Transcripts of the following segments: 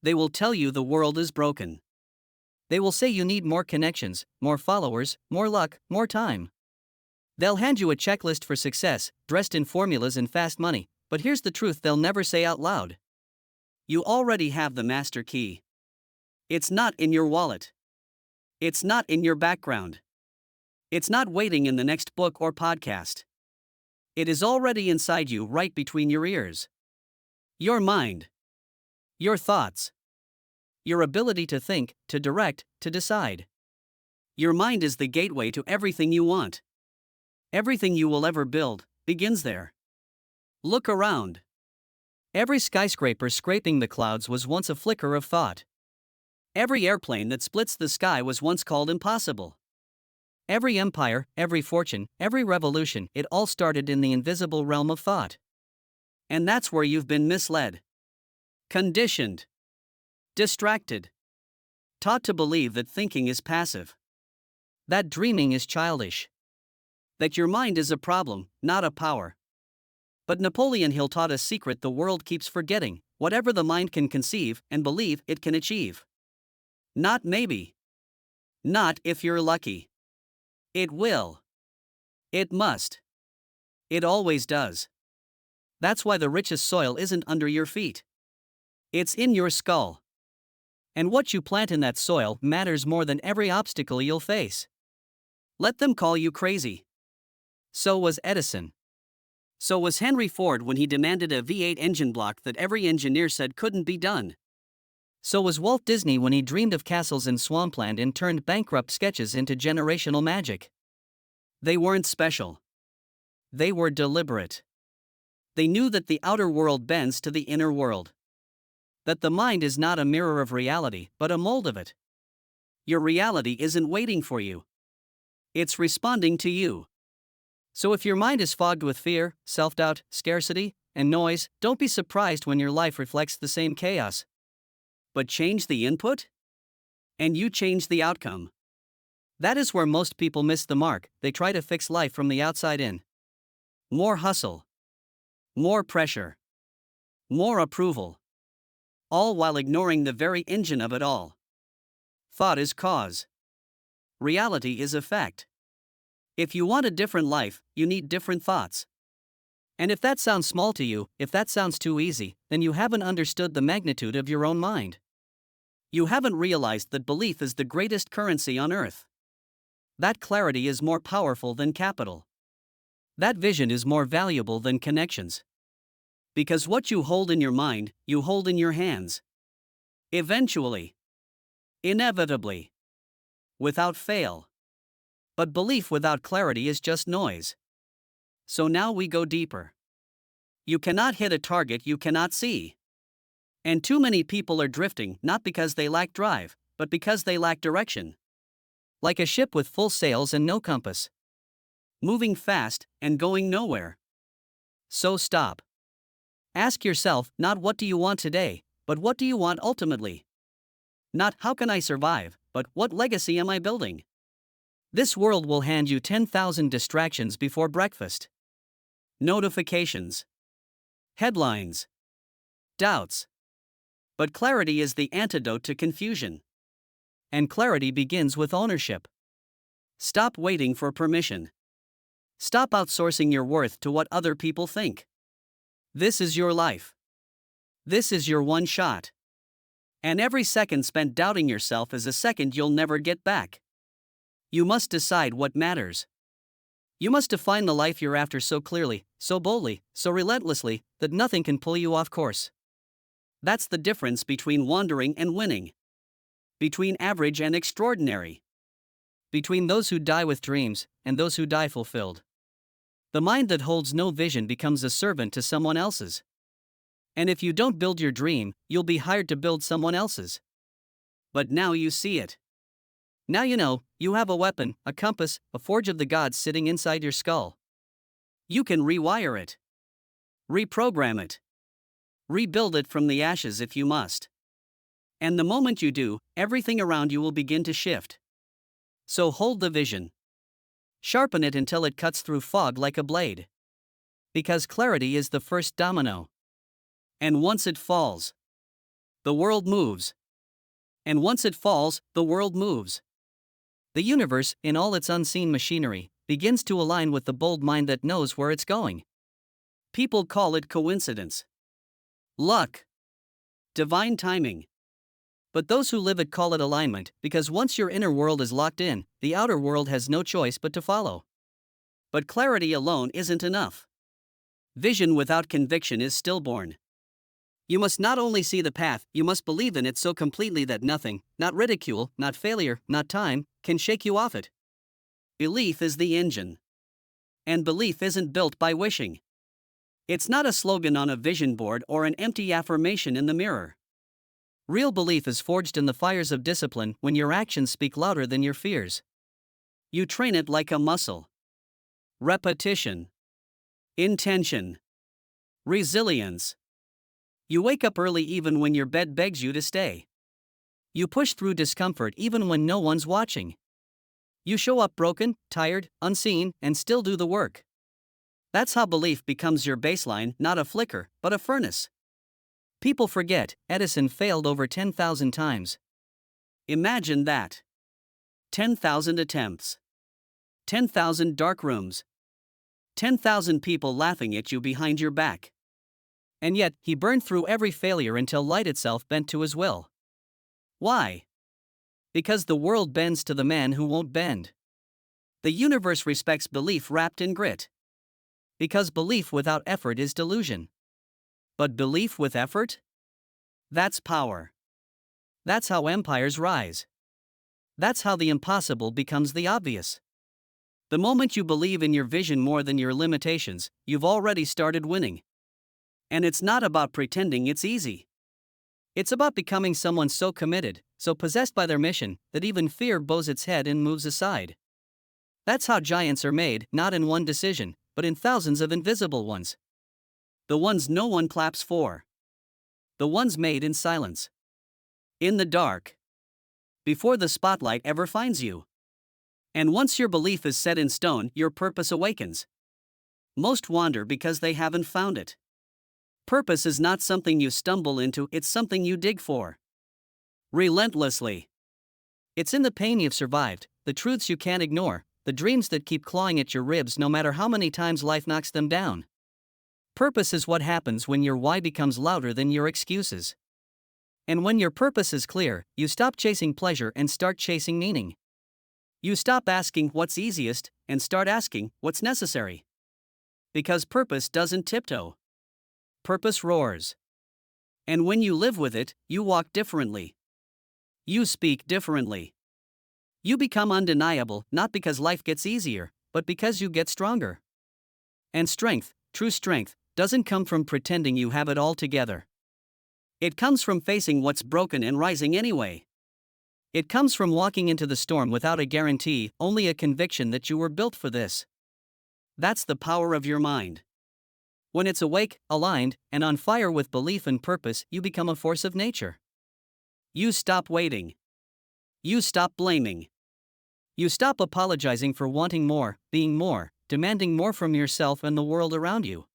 They will tell you the world is broken. They will say you need more connections, more followers, more luck, more time. They'll hand you a checklist for success, dressed in formulas and fast money, but here's the truth they'll never say out loud. You already have the master key. It's not in your wallet. It's not in your background. It's not waiting in the next book or podcast. It is already inside you, right between your ears. Your mind. Your thoughts. Your ability to think, to direct, to decide. Your mind is the gateway to everything you want. Everything you will ever build begins there. Look around. Every skyscraper scraping the clouds was once a flicker of thought. Every airplane that splits the sky was once called impossible. Every empire, every fortune, every revolution, it all started in the invisible realm of thought. And that's where you've been misled. Conditioned. Distracted. Taught to believe that thinking is passive. That dreaming is childish. That your mind is a problem, not a power. But Napoleon Hill taught a secret the world keeps forgetting: whatever the mind can conceive and believe, it can achieve. Not maybe. Not if you're lucky. It will. It must. It always does. That's why the richest soil isn't under your feet. It's in your skull. And what you plant in that soil matters more than every obstacle you'll face. Let them call you crazy. So was Edison. So was Henry Ford when he demanded a V8 engine block that every engineer said couldn't be done. So was Walt Disney when he dreamed of castles in swampland and turned bankrupt sketches into generational magic. They weren't special. They were deliberate. They knew that the outer world bends to the inner world. That the mind is not a mirror of reality, but a mold of it. Your reality isn't waiting for you. It's responding to you. So if your mind is fogged with fear, self-doubt, scarcity, and noise, don't be surprised when your life reflects the same chaos. But change the input, and you change the outcome. That is where most people miss the mark. They try to fix life from the outside in. More hustle. More pressure. More approval. All while ignoring the very engine of it all. Thought is cause. Reality is effect. If you want a different life, you need different thoughts. And if that sounds small to you, if that sounds too easy, then you haven't understood the magnitude of your own mind. You haven't realized that belief is the greatest currency on earth. That clarity is more powerful than capital. That vision is more valuable than connections. Because what you hold in your mind, you hold in your hands. Eventually. Inevitably. Without fail. But belief without clarity is just noise. So now we go deeper. You cannot hit a target you cannot see. And too many people are drifting, not because they lack drive, but because they lack direction. Like a ship with full sails and no compass. Moving fast and going nowhere. So stop. Ask yourself not what do you want today, but what do you want ultimately? Not how can I survive, but what legacy am I building? This world will hand you 10,000 distractions before breakfast. Notifications. Headlines. Doubts. But clarity is the antidote to confusion. And clarity begins with ownership. Stop waiting for permission. Stop outsourcing your worth to what other people think. This is your life. This is your one shot. And every second spent doubting yourself is a second you'll never get back. You must decide what matters. You must define the life you're after so clearly, so boldly, so relentlessly, that nothing can pull you off course. That's the difference between wandering and winning. Between average and extraordinary. Between those who die with dreams and those who die fulfilled. The mind that holds no vision becomes a servant to someone else's. And if you don't build your dream, you'll be hired to build someone else's. But now you see it. Now you know, you have a weapon, a compass, a forge of the gods sitting inside your skull. You can rewire it. Reprogram it. Rebuild it from the ashes if you must. And the moment you do, everything around you will begin to shift. So hold the vision. Sharpen it until it cuts through fog like a blade. Because clarity is the first domino. And once it falls, the world moves. And once it falls, the world moves. The universe, in all its unseen machinery, begins to align with the bold mind that knows where it's going. People call it coincidence, luck, divine timing. But those who live it call it alignment, because once your inner world is locked in, the outer world has no choice but to follow. But clarity alone isn't enough. Vision without conviction is stillborn. You must not only see the path, you must believe in it so completely that nothing, not ridicule, not failure, not time, can shake you off it. Belief is the engine. And belief isn't built by wishing. It's not a slogan on a vision board or an empty affirmation in the mirror. Real belief is forged in the fires of discipline when your actions speak louder than your fears. You train it like a muscle. Repetition. Intention. Resilience. You wake up early even when your bed begs you to stay. You push through discomfort even when no one's watching. You show up broken, tired, unseen, and still do the work. That's how belief becomes your baseline, not a flicker, but a furnace. People forget, Edison failed over 10,000 times. Imagine that. 10,000 attempts. 10,000 dark rooms. 10,000 people laughing at you behind your back. And yet, he burned through every failure until light itself bent to his will. Why? Because the world bends to the man who won't bend. The universe respects belief wrapped in grit. Because belief without effort is delusion. But belief with effort? That's power. That's how empires rise. That's how the impossible becomes the obvious. The moment you believe in your vision more than your limitations, you've already started winning. And it's not about pretending it's easy. It's about becoming someone so committed, so possessed by their mission, that even fear bows its head and moves aside. That's how giants are made, not in one decision, but in thousands of invisible ones. The ones no one claps for. The ones made in silence. In the dark. Before the spotlight ever finds you. And once your belief is set in stone, your purpose awakens. Most wander because they haven't found it. Purpose is not something you stumble into, it's something you dig for. Relentlessly. It's in the pain you've survived, the truths you can't ignore, the dreams that keep clawing at your ribs no matter how many times life knocks them down. Purpose is what happens when your why becomes louder than your excuses. And when your purpose is clear, you stop chasing pleasure and start chasing meaning. You stop asking what's easiest and start asking what's necessary. Because purpose doesn't tiptoe. Purpose roars. And when you live with it, you walk differently. You speak differently. You become undeniable, not because life gets easier, but because you get stronger. And strength, true strength, doesn't come from pretending you have it all together. It comes from facing what's broken and rising anyway. It comes from walking into the storm without a guarantee, only a conviction that you were built for this. That's the power of your mind. When it's awake, aligned, and on fire with belief and purpose, you become a force of nature. You stop waiting. You stop blaming. You stop apologizing for wanting more, being more, demanding more from yourself and the world around you.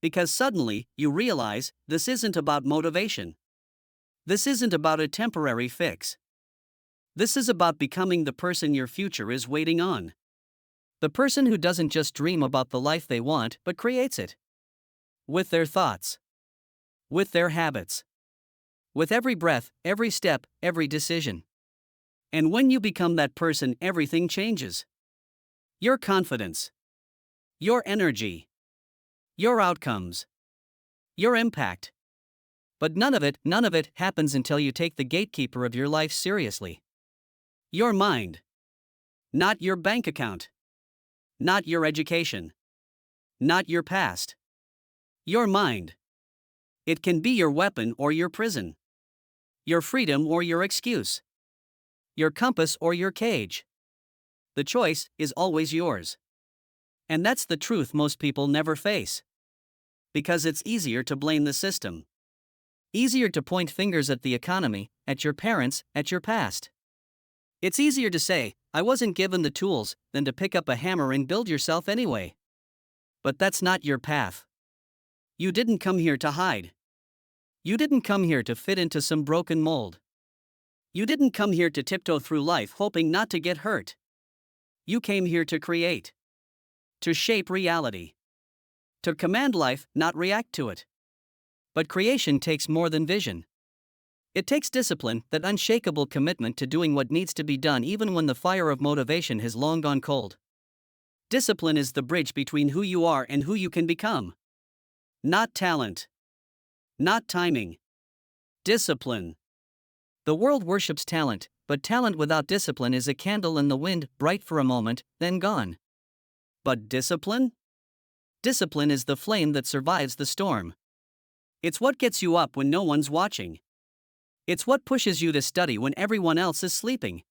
Because suddenly, you realize, this isn't about motivation. This isn't about a temporary fix. This is about becoming the person your future is waiting on. The person who doesn't just dream about the life they want, but creates it. With their thoughts. With their habits. With every breath, every step, every decision. And when you become that person, everything changes. Your confidence. Your energy. Your outcomes. Your impact. But none of it happens until you take the gatekeeper of your life seriously. Your mind. Not your bank account. Not your education. Not your past. Your mind. It can be your weapon or your prison. Your freedom or your excuse. Your compass or your cage. The choice is always yours. And that's the truth most people never face. Because it's easier to blame the system. Easier to point fingers at the economy, at your parents, at your past. It's easier to say, I wasn't given the tools, than to pick up a hammer and build yourself anyway. But that's not your path. You didn't come here to hide. You didn't come here to fit into some broken mold. You didn't come here to tiptoe through life hoping not to get hurt. You came here to create, to shape reality, to command life, not react to it. But creation takes more than vision. It takes discipline, that unshakable commitment to doing what needs to be done even when the fire of motivation has long gone cold. Discipline is the bridge between who you are and who you can become. Not talent. Not timing. Discipline. The world worships talent, but talent without discipline is a candle in the wind, bright for a moment, then gone. But discipline? Discipline is the flame that survives the storm. It's what gets you up when no one's watching. It's what pushes you to study when everyone else is sleeping.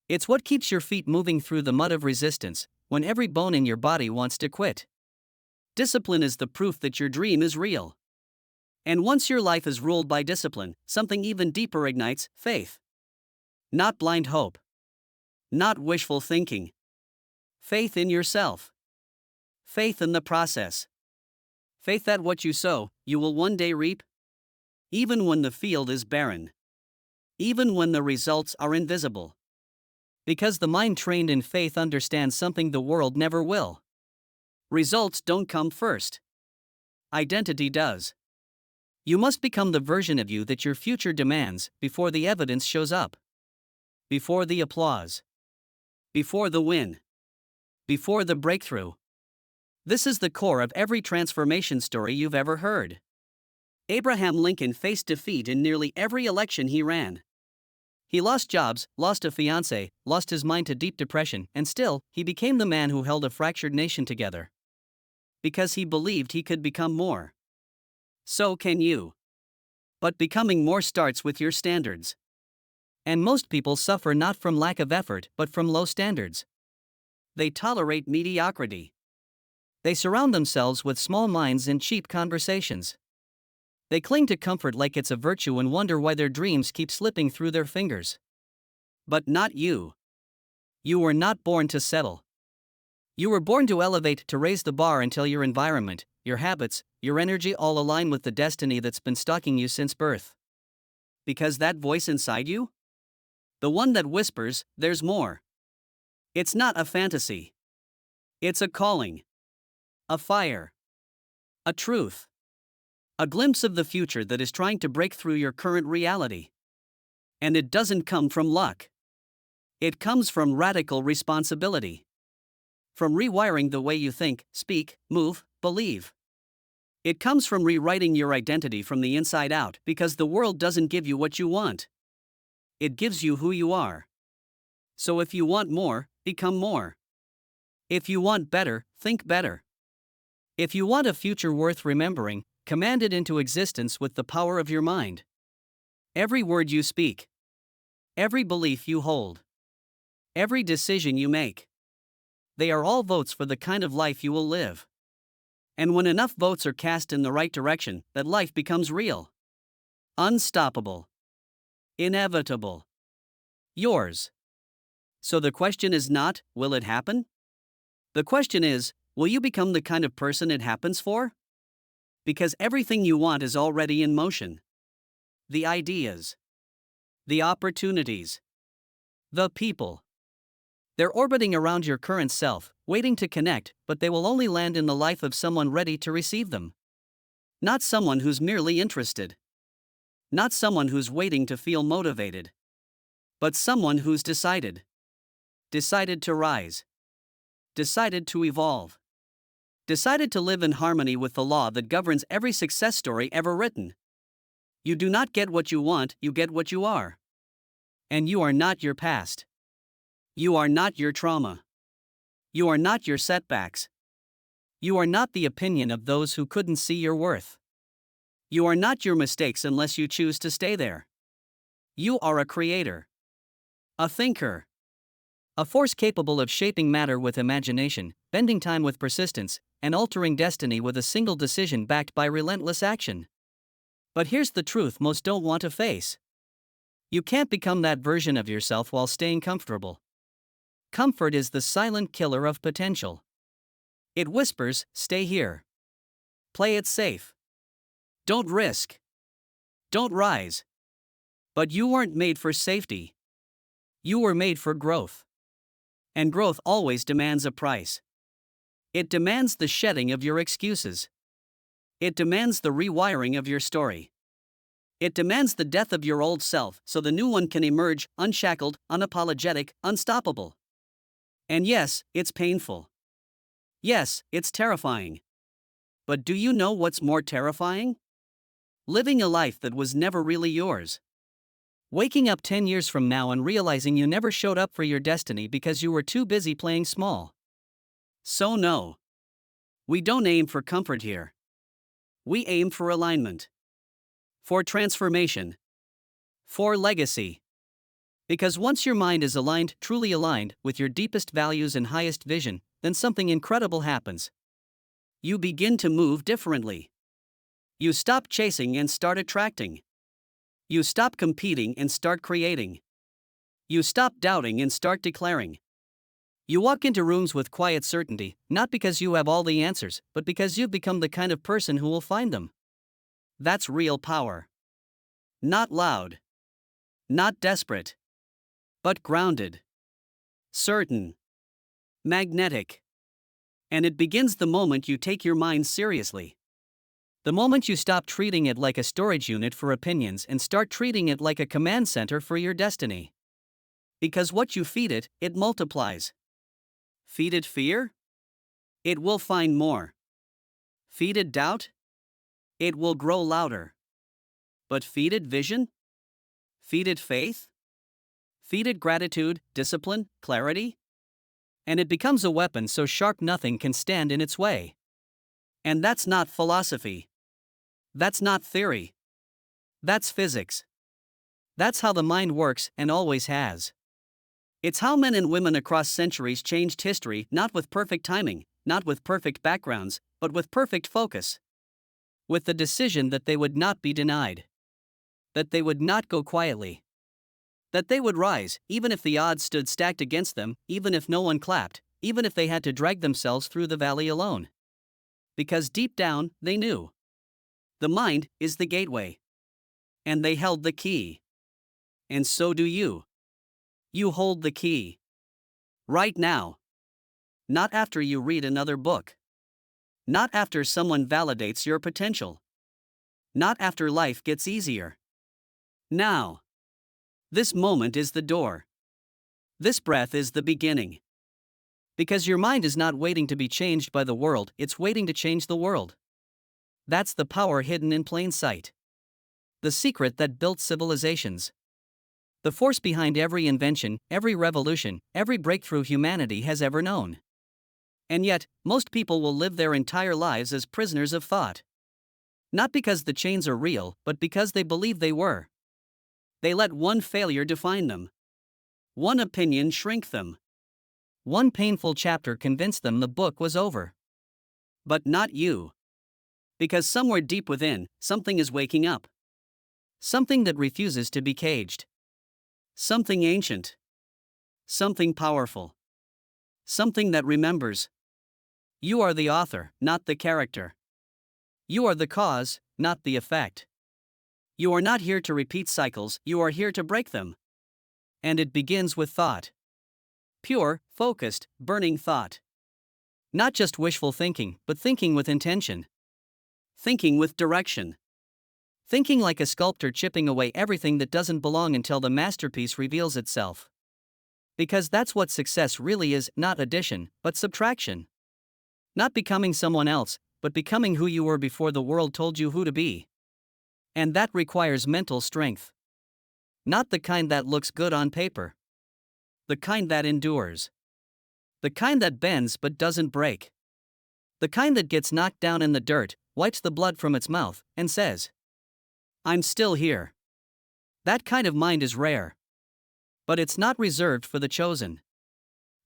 It's what keeps your feet moving through the mud of resistance, when every bone in your body wants to quit. Discipline is the proof that your dream is real. And once your life is ruled by discipline, something even deeper ignites: faith. Not blind hope. Not wishful thinking. Faith in yourself. Faith in the process. Faith that what you sow, you will one day reap. Even when the field is barren. Even when the results are invisible. Because the mind trained in faith understands something the world never will. Results don't come first. Identity does. You must become the version of you that your future demands before the evidence shows up. Before the applause. Before the win. Before the breakthrough. This is the core of every transformation story you've ever heard. Abraham Lincoln faced defeat in nearly every election he ran. He lost jobs, lost a fiancé, lost his mind to deep depression, and still, he became the man who held a fractured nation together. Because he believed he could become more. So can you. But becoming more starts with your standards. And most people suffer not from lack of effort but from low standards. They tolerate mediocrity. They surround themselves with small minds and cheap conversations. They cling to comfort like it's a virtue and wonder why their dreams keep slipping through their fingers. But not you. You were not born to settle. You were born to elevate, to raise the bar until your environment, your habits, your energy all align with the destiny that's been stalking you since birth. Because that voice inside you? The one that whispers, there's more. It's not a fantasy. It's a calling. A fire. A truth. A glimpse of the future that is trying to break through your current reality. And it doesn't come from luck. It comes from radical responsibility. From rewiring the way you think, speak, move, believe. It comes from rewriting your identity from the inside out, because the world doesn't give you what you want. It gives you who you are. So if you want more, become more. If you want better, think better. If you want a future worth remembering, command it into existence with the power of your mind. Every word you speak. Every belief you hold. Every decision you make. They are all votes for the kind of life you will live. And when enough votes are cast in the right direction, that life becomes real. Unstoppable. Inevitable. Yours. So the question is not, will it happen? The question is, will you become the kind of person it happens for? Because everything you want is already in motion. The ideas. The opportunities. The people. They're orbiting around your current self, waiting to connect, but they will only land in the life of someone ready to receive them. Not someone who's merely interested. Not someone who's waiting to feel motivated. But someone who's decided. Decided to rise. Decided to evolve. Decided to live in harmony with the law that governs every success story ever written. You do not get what you want, you get what you are. And you are not your past. You are not your trauma. You are not your setbacks. You are not the opinion of those who couldn't see your worth. You are not your mistakes unless you choose to stay there. You are a creator. A thinker. A force capable of shaping matter with imagination, bending time with persistence, and altering destiny with a single decision backed by relentless action. But here's the truth most don't want to face. You can't become that version of yourself while staying comfortable. Comfort is the silent killer of potential. It whispers, stay here. Play it safe. Don't risk. Don't rise. But you weren't made for safety. You were made for growth. And growth always demands a price. It demands the shedding of your excuses. It demands the rewiring of your story. It demands the death of your old self so the new one can emerge unshackled, unapologetic, unstoppable. And yes, it's painful. Yes, it's terrifying. But do you know what's more terrifying? Living a life that was never really yours. Waking up 10 years from now and realizing you never showed up for your destiny because you were too busy playing small. So no. We don't aim for comfort here. We aim for alignment. For transformation. For legacy. Because once your mind is aligned, truly aligned, with your deepest values and highest vision, then something incredible happens. You begin to move differently. You stop chasing and start attracting. You stop competing and start creating. You stop doubting and start declaring. You walk into rooms with quiet certainty, not because you have all the answers, but because you've become the kind of person who will find them. That's real power. Not loud. Not desperate. But grounded. Certain. Magnetic. And it begins the moment you take your mind seriously. The moment you stop treating it like a storage unit for opinions and start treating it like a command center for your destiny. Because what you feed it, it multiplies. Feed it fear? It will find more. Feed it doubt? It will grow louder. But feed it vision? Feed it faith? Feed it gratitude, discipline, clarity? And it becomes a weapon so sharp nothing can stand in its way. And that's not philosophy. That's not theory. That's physics. That's how the mind works and always has. It's how men and women across centuries changed history, not with perfect timing, not with perfect backgrounds, but with perfect focus. With the decision that they would not be denied. That they would not go quietly. That they would rise, even if the odds stood stacked against them, even if no one clapped, even if they had to drag themselves through the valley alone. Because deep down, they knew. The mind is the gateway. And they held the key. And so do you. You hold the key. Right now. Not after you read another book. Not after someone validates your potential. Not after life gets easier. Now. This moment is the door. This breath is the beginning. Because your mind is not waiting to be changed by the world, it's waiting to change the world. That's the power hidden in plain sight. The secret that built civilizations. The force behind every invention, every revolution, every breakthrough humanity has ever known. And yet, most people will live their entire lives as prisoners of thought. Not because the chains are real, but because they believe they were. They let one failure define them. One opinion shrink them. One painful chapter convinced them the book was over. But not you. Because somewhere deep within, something is waking up. Something that refuses to be caged. Something ancient. Something powerful. Something that remembers. You are the author, not the character. You are the cause, not the effect. You are not here to repeat cycles, you are here to break them. And it begins with thought. Pure, focused, burning thought. Not just wishful thinking, but thinking with intention. Thinking with direction. Thinking like a sculptor chipping away everything that doesn't belong until the masterpiece reveals itself. Because that's what success really is, not addition, but subtraction. Not becoming someone else, but becoming who you were before the world told you who to be. And that requires mental strength. Not the kind that looks good on paper. The kind that endures. The kind that bends but doesn't break. The kind that gets knocked down in the dirt, wipes the blood from its mouth, and says, I'm still here. That kind of mind is rare. But it's not reserved for the chosen.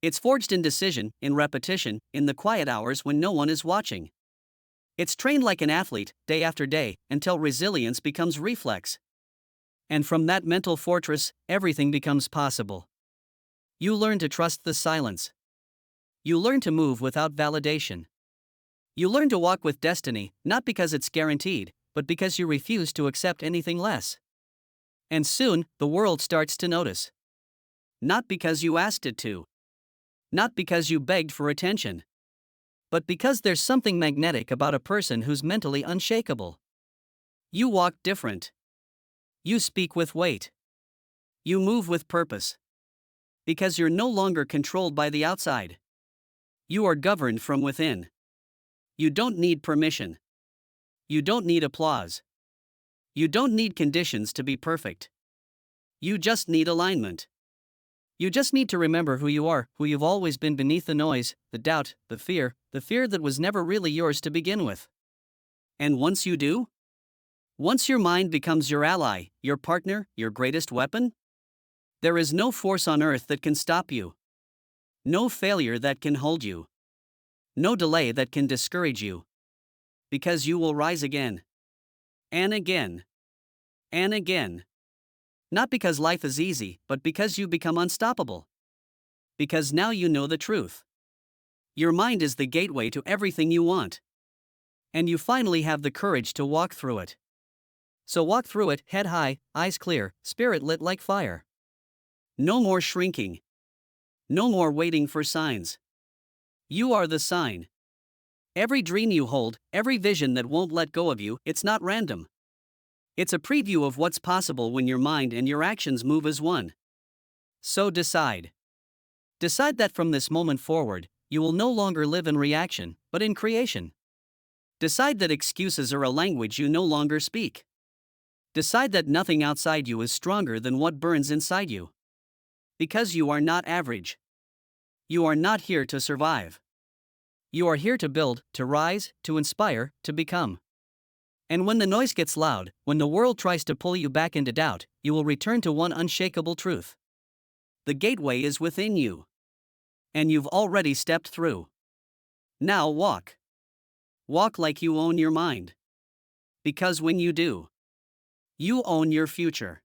It's forged in decision, in repetition, in the quiet hours when no one is watching. It's trained like an athlete, day after day, until resilience becomes reflex. And from that mental fortress, everything becomes possible. You learn to trust the silence. You learn to move without validation. You learn to walk with destiny, not because it's guaranteed, but because you refuse to accept anything less. And soon, the world starts to notice. Not because you asked it to. Not because you begged for attention. But because there's something magnetic about a person who's mentally unshakable. You walk different. You speak with weight. You move with purpose. Because you're no longer controlled by the outside. You are governed from within. You don't need permission. You don't need applause. You don't need conditions to be perfect. You just need alignment. You just need to remember who you are, who you've always been beneath the noise, the doubt, the fear that was never really yours to begin with. And once you do, once your mind becomes your ally, your partner, your greatest weapon, there is no force on earth that can stop you. No failure that can hold you. No delay that can discourage you. Because you will rise again. And again. And again. Not because life is easy, but because you become unstoppable. Because now you know the truth. Your mind is the gateway to everything you want. And you finally have the courage to walk through it. So walk through it, head high, eyes clear, spirit lit like fire. No more shrinking. No more waiting for signs. You are the sign. Every dream you hold, every vision that won't let go of you, it's not random. It's a preview of what's possible when your mind and your actions move as one. So decide. Decide that from this moment forward, you will no longer live in reaction, but in creation. Decide that excuses are a language you no longer speak. Decide that nothing outside you is stronger than what burns inside you. Because you are not average. You are not here to survive. You are here to build, to rise, to inspire, to become. And when the noise gets loud, when the world tries to pull you back into doubt, you will return to one unshakable truth. The gateway is within you. And you've already stepped through. Now walk. Walk like you own your mind. Because when you do, you own your future.